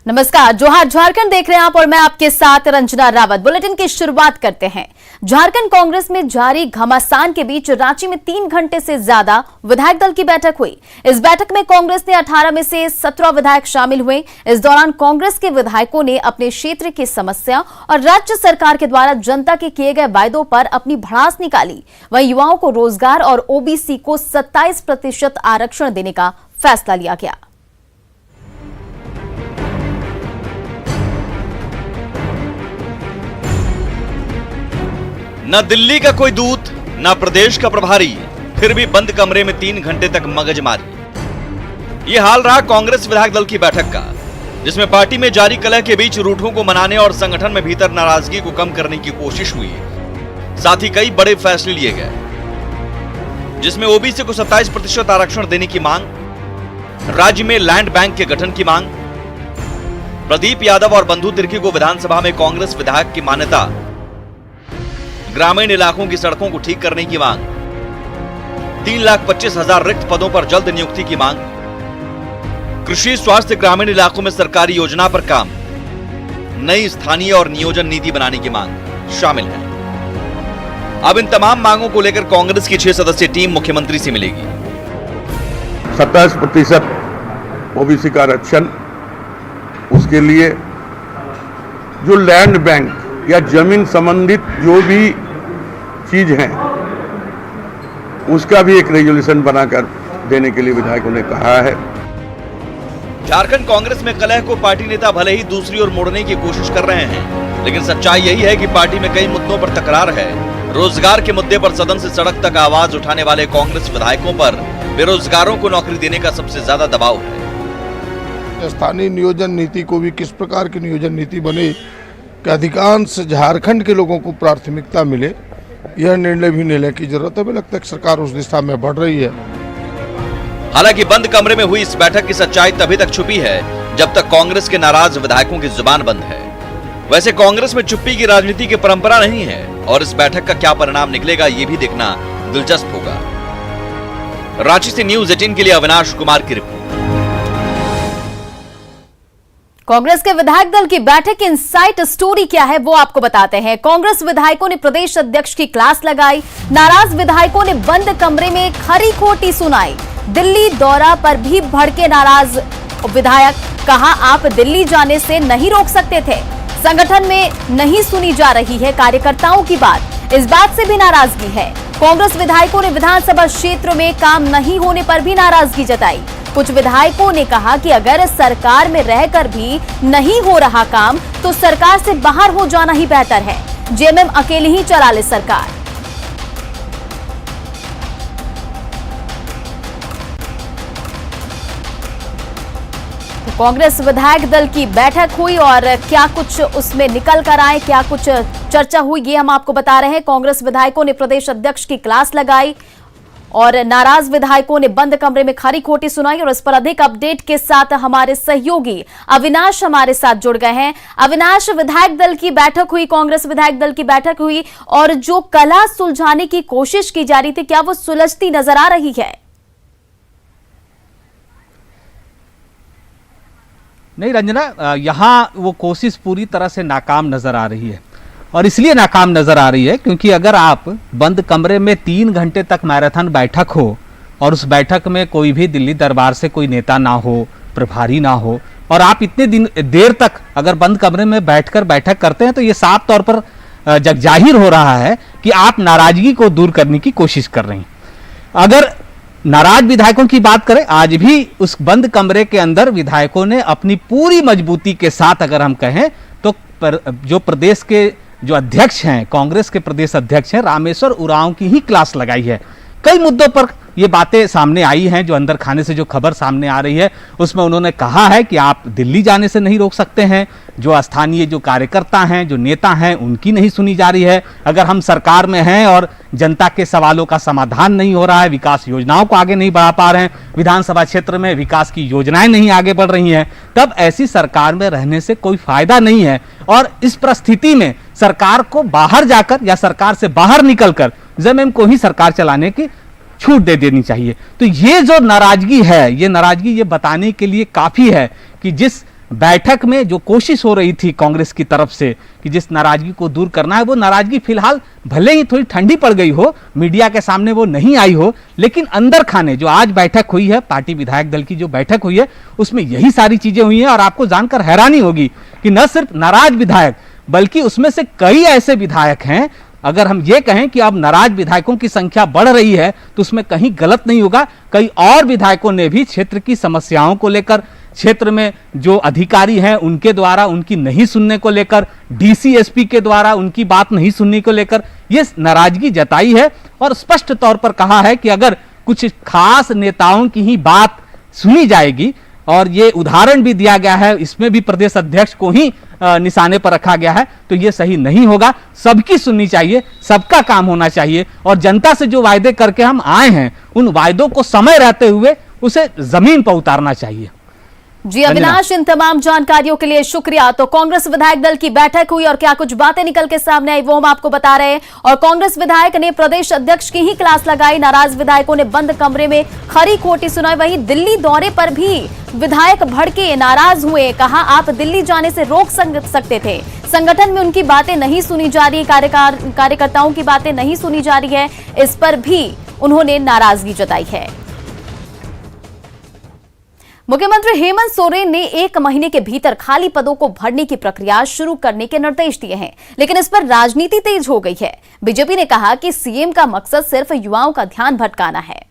नमस्कार, जोहार झारखंड देख रहे हैं आप और मैं आपके साथ रंजना रावत। बुलेटिन की शुरुआत करते हैं। झारखंड कांग्रेस में जारी घमासान के बीच रांची में 3 घंटे से ज्यादा विधायक दल की बैठक हुई। इस बैठक में कांग्रेस ने 18 में से 17 विधायक शामिल हुए। इस दौरान कांग्रेस के विधायकों ने अपने क्षेत्र की समस्या और राज्य सरकार के द्वारा जनता के किए गए वायदों पर अपनी भड़ास निकाली। वहीं युवाओं को रोजगार और ओबीसी को 27% आरक्षण देने का फैसला लिया गया। न दिल्ली का कोई दूत, न प्रदेश का प्रभारी, फिर भी बंद कमरे में 3 घंटे तक मगजमारी। ये हाल रहा कांग्रेस विधायक दल की बैठक का, जिसमें पार्टी में जारी कलह के बीच रूठों को मनाने और संगठन में भीतर नाराजगी को कम करने की कोशिश हुई। साथ ही कई बड़े फैसले लिए गए, जिसमें ओबीसी को 27% आरक्षण देने की मांग, राज्य में लैंड बैंक के गठन की मांग, प्रदीप यादव और बंधु तिर्की को विधानसभा में कांग्रेस विधायक की मान्यता, ग्रामीण इलाकों की सड़कों को ठीक करने की मांग, 3,25,000 रिक्त पदों पर जल्द नियुक्ति की मांग, कृषि स्वास्थ्य ग्रामीण इलाकों में सरकारी योजना पर काम, नई स्थानीय और नियोजन नीति बनाने की मांग शामिल है। अब इन तमाम मांगों को लेकर कांग्रेस की 6 सदस्यीय टीम मुख्यमंत्री से मिलेगी। 27% ओबीसी का आरक्षण, उसके लिए जो लैंड बैंक या जमीन संबंधित जो भी चीज है उसका भी एक रेजोल्यूशन बनाकर देने के लिए विधायकों ने कहा है। झारखंड कांग्रेस में कलह को पार्टी नेता भले ही दूसरी ओर मोड़ने की कोशिश कर रहे हैं, लेकिन सच्चाई यही है कि पार्टी में कई मुद्दों पर तकरार है। रोजगार के मुद्दे पर सदन से सड़क तक आवाज उठाने वाले कांग्रेस विधायकों पर बेरोजगारों को नौकरी देने का सबसे ज्यादा दबाव है। स्थानीय नियोजन नीति को भी किस प्रकार की नियोजन नीति बने कि अधिकांश झारखंड के लोगों को प्राथमिकता मिले, यह निर्णय भी लेने की जरूरत है। मुझे लगता है कि सरकार उस दिशा में बढ़ रही है। हालांकि बंद कमरे में हुई इस बैठक की सच्चाई तभी तक छुपी है जब तक कांग्रेस के नाराज विधायकों की जुबान बंद है। वैसे कांग्रेस में चुप्पी की राजनीति की परंपरा नहीं है और इस बैठक का क्या परिणाम निकलेगा ये भी देखना दिलचस्प होगा। रांची से न्यूज़ 18 के लिए अविनाश कुमार की रिपोर्ट। कांग्रेस के विधायक दल की बैठक की इनसाइट स्टोरी क्या है वो आपको बताते हैं। कांग्रेस विधायकों ने प्रदेश अध्यक्ष की क्लास लगाई। नाराज विधायकों ने बंद कमरे में खरी खोटी सुनाई। दिल्ली दौरा पर भी भड़के नाराज विधायक, कहा आप दिल्ली जाने से नहीं रोक सकते थे। संगठन में नहीं सुनी जा रही है कार्यकर्ताओं की बात, इस बात से भी नाराजगी है। कांग्रेस विधायकों ने विधानसभा क्षेत्र में काम नहीं होने पर भी नाराजगी जताई। कुछ विधायकों ने कहा कि अगर सरकार में रहकर भी नहीं हो रहा काम तो सरकार से बाहर हो जाना ही बेहतर है। जेएमएम अकेले ही चला ले सरकार। तो कांग्रेस विधायक दल की बैठक हुई और क्या कुछ उसमें निकल कर आए, क्या कुछ चर्चा हुई, ये हम आपको बता रहे हैं। कांग्रेस विधायकों ने प्रदेश अध्यक्ष की क्लास लगाई और नाराज विधायकों ने बंद कमरे में खरी खोटी सुनाई। और इस पर अधिक अपडेट के साथ हमारे सहयोगी अविनाश हमारे साथ जुड़ गए हैं। अविनाश, विधायक दल की बैठक हुई, कांग्रेस विधायक दल की बैठक हुई और जो कलह सुलझाने की कोशिश की जा रही थी, क्या वो सुलझती नजर आ रही है? नहीं रंजना, यहाँ वो कोशिश पूरी तरह से नाकाम नजर आ रही है और इसलिए नाकाम नजर आ रही है क्योंकि अगर आप बंद कमरे में 3 घंटे तक मैराथन बैठक हो और उस बैठक में कोई भी दिल्ली दरबार से कोई नेता ना हो, प्रभारी ना हो, और आप इतने देर तक अगर बंद कमरे में बैठकर बैठक करते हैं तो ये साफ तौर पर जगजाहिर हो रहा है कि आप नाराजगी को दूर करने की कोशिश कर रहे हैं। अगर नाराज विधायकों की बात करें, आज भी उस बंद कमरे के अंदर विधायकों ने अपनी पूरी मजबूती के साथ, अगर हम कहें तो जो प्रदेश के जो अध्यक्ष हैं, कांग्रेस के प्रदेश अध्यक्ष हैं रामेश्वर उरांव की ही क्लास लगाई है। कई मुद्दों पर ये बातें सामने आई हैं। जो अंदर खाने से जो खबर सामने आ रही है उसमें उन्होंने कहा है कि आप दिल्ली जाने से नहीं रोक सकते हैं। जो स्थानीय जो कार्यकर्ता हैं, जो नेता हैं, उनकी नहीं सुनी जा रही है। अगर हम सरकार में हैं और जनता के सवालों का समाधान नहीं हो रहा है, विकास योजनाओं को आगे नहीं बढ़ा पा रहे हैं, विधानसभा क्षेत्र में विकास की योजनाएं नहीं आगे बढ़ रही हैं, तब ऐसी सरकार में रहने से कोई फायदा नहीं है। और इस परिस्थिति में सरकार को बाहर जाकर या सरकार से बाहर निकलकर जेएमएम को ही सरकार चलाने की छूट दे देनी चाहिए। तो ये जो नाराजगी है, ये नाराजगी ये बताने के लिए काफी है कि जिस बैठक में जो कोशिश हो रही थी कांग्रेस की तरफ से कि जिस नाराजगी को दूर करना है, वो नाराजगी फिलहाल भले ही थोड़ी ठंडी पड़ गई हो, मीडिया के सामने वो नहीं आई हो, लेकिन अंदर खाने जो आज बैठक हुई है, पार्टी विधायक दल की जो बैठक हुई है, उसमें यही सारी चीजें हुई हैं। और आपको जानकर हैरानी होगी कि न सिर्फ नाराज विधायक बल्कि उसमें से कई ऐसे विधायक हैं, अगर हम ये कहें कि अब नाराज विधायकों की संख्या बढ़ रही है तो उसमें कहीं गलत नहीं होगा। कई और विधायकों ने भी क्षेत्र की समस्याओं को लेकर, क्षेत्र में जो अधिकारी हैं उनके द्वारा उनकी नहीं सुनने को लेकर, डीसी एसपी के द्वारा उनकी बात नहीं सुनने को लेकर ये नाराजगी जताई है और स्पष्ट तौर पर कहा है कि अगर कुछ खास नेताओं की ही बात सुनी जाएगी, और ये उदाहरण भी दिया गया है, इसमें भी प्रदेश अध्यक्ष को ही निशाने पर रखा गया है, तो ये सही नहीं होगा। सबकी सुननी चाहिए, सबका काम होना चाहिए और जनता से जो वायदे करके हम आए हैं उन वायदों को समय रहते हुए उसे जमीन पर उतारना चाहिए। जी अविनाश, इन तमाम जानकारियों के लिए शुक्रिया। तो कांग्रेस विधायक दल की बैठक हुई और क्या कुछ बातें निकल के सामने आई वो हम आपको बता रहे हैं। और कांग्रेस विधायक ने प्रदेश अध्यक्ष की ही क्लास लगाई, नाराज विधायकों ने बंद कमरे में खरी खोटी सुनाई। वहीं दिल्ली दौरे पर भी विधायक भड़के, नाराज हुए, कहा आप दिल्ली जाने से रोक सकते थे, संगठन में उनकी बातें नहीं सुनी जा रही, कार्यकर्ताओं की बातें नहीं सुनी जा रही है, इस पर भी उन्होंने नाराजगी जताई है। मुख्यमंत्री हेमंत सोरेन ने 1 महीने के भीतर खाली पदों को भरने की प्रक्रिया शुरू करने के निर्देश दिए हैं, लेकिन इस पर राजनीति तेज हो गई है। बीजेपी ने कहा कि सीएम का मकसद सिर्फ युवाओं का ध्यान भटकाना है।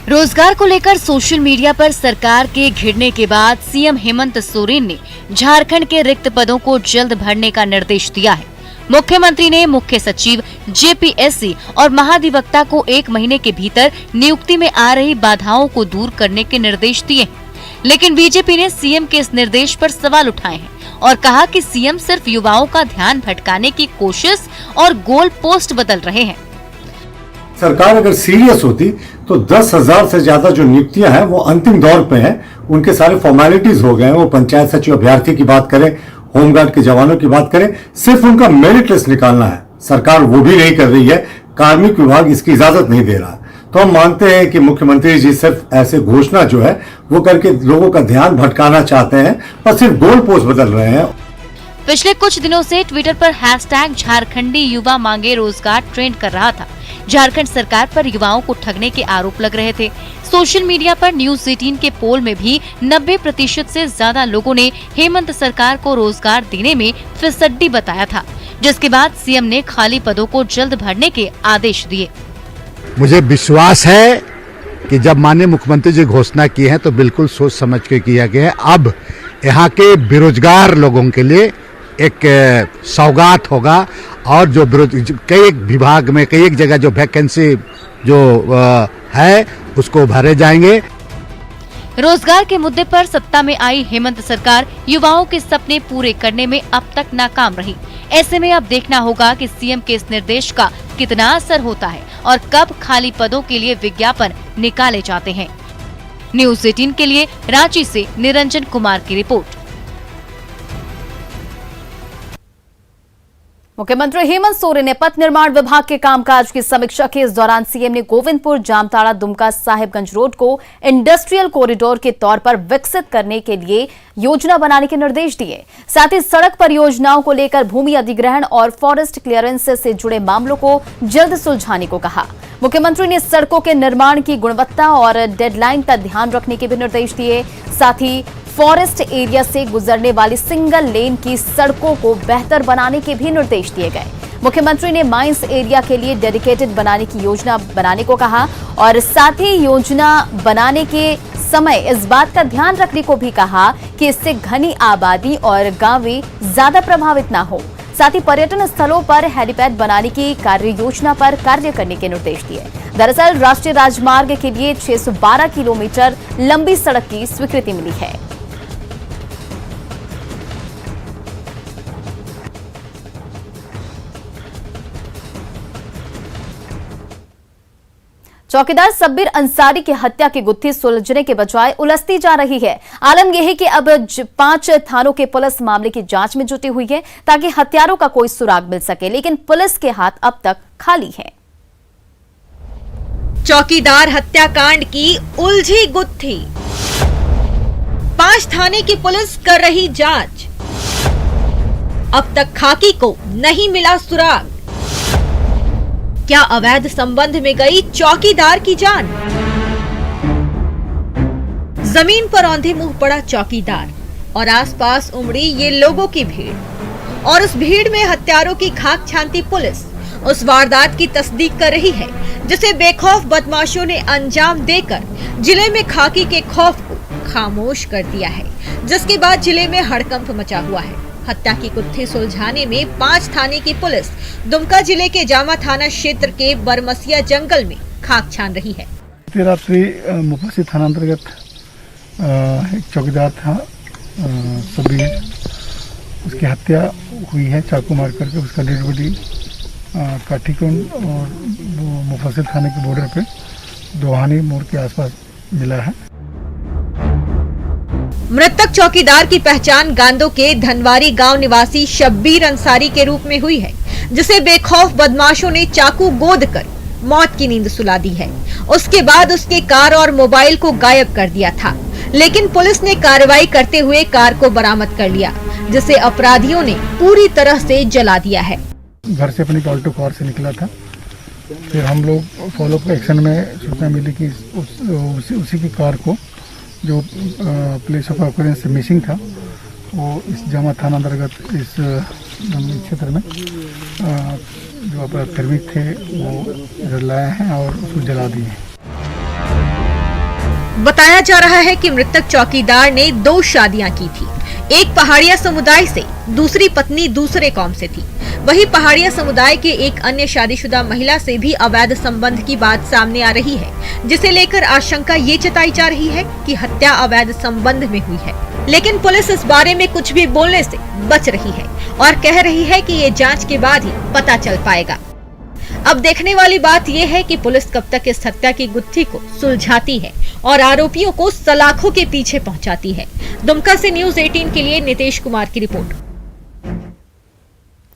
रोजगार को लेकर सोशल मीडिया पर सरकार के घिरने के बाद सीएम हेमंत सोरेन ने झारखंड के रिक्त पदों को जल्द भरने का निर्देश दिया है। मुख्यमंत्री ने मुख्य सचिव, जेपीएससी और महाधिवक्ता को 1 महीने के भीतर नियुक्ति में आ रही बाधाओं को दूर करने के निर्देश दिए हैं। लेकिन बीजेपी ने सीएम के इस निर्देश पर सवाल उठाए हैं और कहा कि सीएम सिर्फ युवाओं का ध्यान भटकाने की कोशिश और गोल पोस्ट बदल रहे हैं। सरकार अगर सीरियस होती तो 10,000 से ज्यादा जो नियुक्तियां हैं वो अंतिम दौर पे हैं, उनके सारे फॉर्मेलिटीज हो गए हैं। वो पंचायत सचिव अभ्यर्थी की बात करें, होमगार्ड के जवानों की बात करें, सिर्फ उनका मेरिट लिस्ट निकालना है, सरकार वो भी नहीं कर रही है। कार्मिक विभाग इसकी इजाजत नहीं दे रहा। तो हम मानते हैं कि मुख्यमंत्री जी सिर्फ ऐसे घोषणा जो है वो करके लोगों का ध्यान भटकाना चाहते हैं और सिर्फ गोल पोस्ट बदल रहे हैं। पिछले कुछ दिनों से ट्विटर पर #झारखंडी युवा मांगे रोजगार ट्रेंड कर रहा था। झारखंड सरकार पर युवाओं को ठगने के आरोप लग रहे थे। सोशल मीडिया पर न्यूज़ 18 के पोल में भी 90% से ज्यादा लोगों ने हेमंत सरकार को रोजगार देने में फिसड्डी बताया था, जिसके बाद सीएम ने खाली पदों को जल्द भरने के आदेश दिए। मुझे विश्वास है कि जब माननीय मुख्यमंत्री जी घोषणा की है तो बिल्कुल सोच समझ के किया गया है। अब यहाँ के बेरोजगार लोगों के लिए एक सौगात होगा और जो कई विभाग में कई एक जगह जो वैकेंसी जो है उसको भरे जाएंगे। रोजगार के मुद्दे पर सत्ता में आई हेमंत सरकार युवाओं के सपने पूरे करने में अब तक नाकाम रही। ऐसे में अब देखना होगा कि सीएम के इस निर्देश का कितना असर होता है और कब खाली पदों के लिए विज्ञापन निकाले जाते हैं। न्यूज़ 18 के लिए रांची से निरंजन कुमार की रिपोर्ट। मुख्यमंत्री हेमंत सोरेन ने पथ निर्माण विभाग के कामकाज की समीक्षा की। इस दौरान सीएम ने गोविंदपुर, जामताड़ा, दुमका, साहिबगंज रोड को इंडस्ट्रियल कॉरिडोर के तौर पर विकसित करने के लिए योजना बनाने के निर्देश दिए। साथ ही सड़क परियोजनाओं को लेकर भूमि अधिग्रहण और फॉरेस्ट क्लियरेंस से जुड़े मामलों को जल्द सुलझाने को कहा। मुख्यमंत्री ने सड़कों के निर्माण की गुणवत्ता और डेडलाइन का ध्यान रखने के भी निर्देश दिए। साथ ही फॉरेस्ट एरिया से गुजरने वाली सिंगल लेन की सड़कों को बेहतर बनाने के भी निर्देश दिए गए। मुख्यमंत्री ने माइंस एरिया के लिए डेडिकेटेड बनाने की योजना बनाने को कहा और साथ ही योजना बनाने के समय इस बात का ध्यान रखने को भी कहा कि इससे घनी आबादी और गांवें ज्यादा प्रभावित न हो। साथ ही पर्यटन स्थलों पर हेलीपैड बनाने की कार्य योजना पर कार्य करने के निर्देश दिए। दरअसल राष्ट्रीय राजमार्ग के लिए 612 किलोमीटर लंबी सड़क की स्वीकृति मिली है। चौकीदार सब्बीर अंसारी की हत्या की गुत्थी सुलझने के बजाय उलझती जा रही है। आलम यह है कि अब 5 थानों के पुलिस मामले की जांच में जुटी हुई है ताकि हत्यारों का कोई सुराग मिल सके, लेकिन पुलिस के हाथ अब तक खाली हैं। चौकीदार हत्याकांड की उलझी गुत्थी, 5 थाने की पुलिस कर रही जांच, अब तक खाकी को नहीं मिला सुराग। क्या अवैध संबंध में गई चौकीदार की जान? जमीन पर औंधे मुंह पड़ा चौकीदार और आसपास उमड़ी ये लोगों की भीड़, और उस भीड़ में हत्यारों की खाक छानती पुलिस उस वारदात की तस्दीक कर रही है जिसे बेखौफ बदमाशों ने अंजाम देकर जिले में खाकी के खौफ को खामोश कर दिया है, जिसके बाद जिले में हड़कंप मचा हुआ है। हत्या की गुत्थी सुलझाने में 5 थाने की पुलिस दुमका जिले के जामा थाना क्षेत्र के बरमसिया जंगल में खाक छान रही है। रात्रि मुफस्सिल थाना अंतर्गत एक चौकीदार था सबीर, उसकी हत्या हुई है चाकू मार करके। उसका डेड बॉडी काठीकुंड और मुफस्सिल थाने के बॉर्डर पे दोहानी मोड़ के आसपास मिला है। मृतक चौकीदार की पहचान गांदो के धनवारी गांव निवासी शब्बीर अंसारी के रूप में हुई है, जिसे बेखौफ बदमाशों ने चाकू गोद कर मौत की नींद सुला दी है। उसके बाद उसके कार और मोबाइल को गायब कर दिया था, लेकिन पुलिस ने कार्रवाई करते हुए कार को बरामद कर लिया, जिसे अपराधियों ने पूरी तरह से जला दिया है। घर से अपनी ऑल्टो कार से निकला था, फिर हम लोग फॉलोअप एक्शन में सूचना मिली कि उसी की कार को जो प्लेस ऑफ ऑकरेंस से मिसिंग था वो इस जामा थाना अंतर्गत इस क्षेत्र में जो अपराधी थे वो इधर लाए हैं और उसको जला दिए हैं। बताया जा रहा है कि मृतक चौकीदार ने 2 शादियां की थी। एक पहाड़िया समुदाय से, दूसरी पत्नी दूसरे कौम से थी। वहीं पहाड़िया समुदाय के एक अन्य शादीशुदा महिला से भी अवैध संबंध की बात सामने आ रही है, जिसे लेकर आशंका ये जताई जा रही है कि हत्या अवैध संबंध में हुई है। लेकिन पुलिस इस बारे में कुछ भी बोलने से बच रही है और कह रही है कि ये जांच के बाद ही पता चल पाएगा। अब देखने वाली बात यह है कि पुलिस कब तक इस हत्या की गुत्थी को सुलझाती है और आरोपियों को सलाखों के पीछे पहुंचाती है। दुमका से न्यूज़ 18 के लिए नितेश कुमार की रिपोर्ट।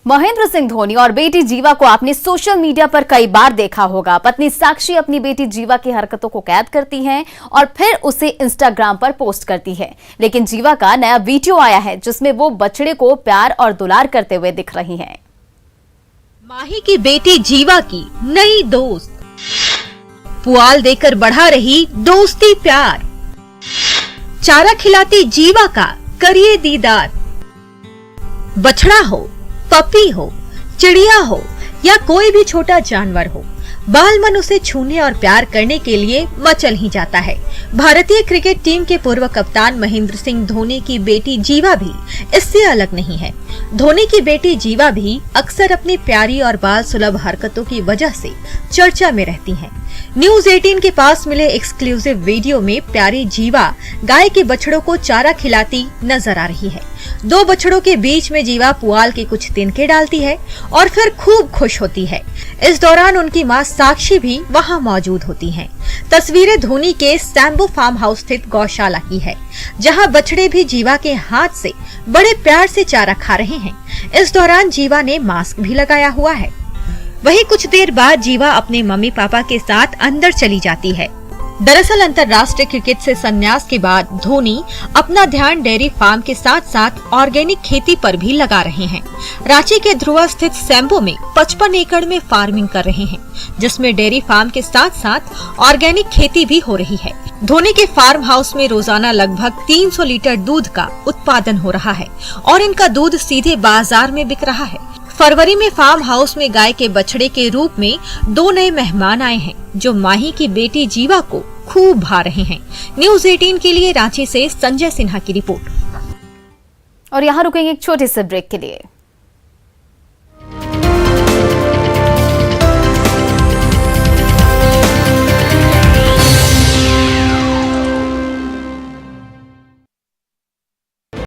महेंद्र सिंह धोनी और बेटी जीवा को आपने सोशल मीडिया पर कई बार देखा होगा। पत्नी साक्षी अपनी बेटी जीवा की हरकतों को कैद करती हैं और फिर उसे इंस्टाग्राम पर पोस्ट करती है। लेकिन जीवा का नया वीडियो आया है जिसमें वो बछड़े को प्यार और दुलार करते हुए दिख रही हैं। माही की बेटी जीवा की नई दोस्त, पुआल देकर बढ़ा रही दोस्ती प्यार, चारा खिलाती जीवा का करिए दीदार। बछड़ा हो, पपी हो, चिड़िया हो या कोई भी छोटा जानवर हो, बाल मन उसे छूने और प्यार करने के लिए मचल ही जाता है। भारतीय क्रिकेट टीम के पूर्व कप्तान महेंद्र सिंह धोनी की बेटी जीवा भी इससे अलग नहीं है। धोनी की बेटी जीवा भी अक्सर अपनी प्यारी और बाल सुलभ हरकतों की वजह से चर्चा में रहती हैं। न्यूज़ 18 के पास मिले एक्सक्लूसिव वीडियो में प्यारी जीवा गाय के बछड़ों को चारा खिलाती नजर आ रही है। 2 बछड़ों के बीच में जीवा पुआल के कुछ तिनके डालती है और फिर खूब खुश होती है। इस दौरान उनकी मां साक्षी भी वहां मौजूद होती हैं। तस्वीरें धोनी के सैम्बो फार्म हाउस स्थित गौशाला की है, जहां बछड़े भी जीवा के हाथ से बड़े प्यार से चारा खा रहे हैं। इस दौरान जीवा ने मास्क भी लगाया हुआ है। वहीं कुछ देर बाद जीवा अपने मम्मी पापा के साथ अंदर चली जाती है। दरअसल अंतर्राष्ट्रीय क्रिकेट से संन्यास के बाद धोनी अपना ध्यान डेयरी फार्म के साथ साथ ऑर्गेनिक खेती पर भी लगा रहे हैं। रांची के ध्रुवा स्थित सैम्बो में 55 एकड़ में फार्मिंग कर रहे हैं, जिसमें डेयरी फार्म के साथ साथ ऑर्गेनिक खेती भी हो रही है। धोनी के फार्म हाउस में रोजाना लगभग 300 लीटर दूध का उत्पादन हो रहा है और इनका दूध सीधे बाजार में बिक रहा है। फरवरी में फार्म हाउस में गाय के बछड़े के रूप में 2 नए मेहमान आए हैं, जो माही की बेटी जीवा को खूब भा रहे हैं। न्यूज़ 18 के लिए रांची से संजय सिन्हा की रिपोर्ट। और यहाँ रुकेंगे एक छोटे से ब्रेक के लिए।